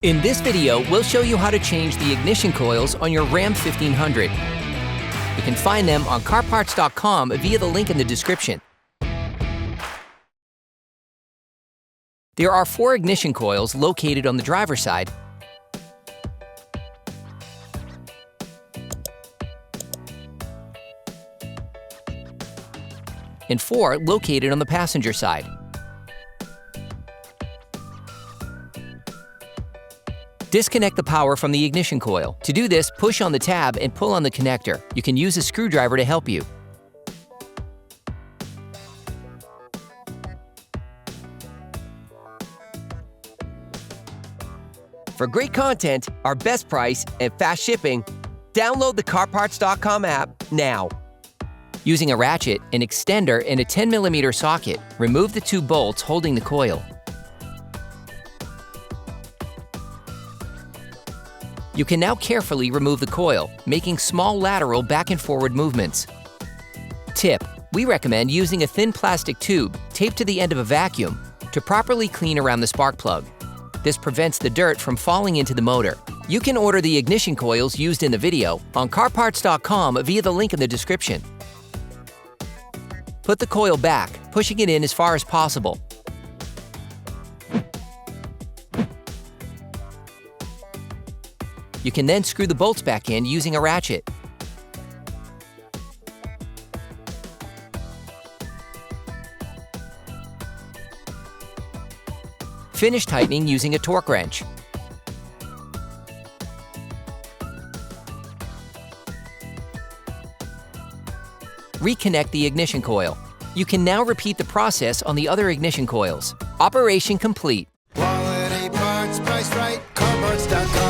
In this video, we'll show you how to change the ignition coils on your Ram 1500. You can find them on CarParts.com via the link in the description. There are 4 ignition coils located on the driver's side and 4 located on the passenger side. Disconnect the power from the ignition coil. To do this, push on the tab and pull on the connector. You can use a screwdriver to help you. For great content, our best price, and fast shipping, download the CarParts.com app now. Using a ratchet, an extender, and a 10mm socket, remove the 2 bolts holding the coil. You can now carefully remove the coil, making small lateral back and forward movements. Tip: we recommend using a thin plastic tube taped to the end of a vacuum to properly clean around the spark plug. This prevents the dirt from falling into the motor. You can order the ignition coils used in the video on CarParts.com via the link in the description. Put the coil back, pushing it in as far as possible. You can then screw the bolts back in using a ratchet. Finish tightening using a torque wrench. Reconnect the ignition coil. You can now repeat the process on the other ignition coils. Operation complete. Quality parts, priced right, CarParts.com.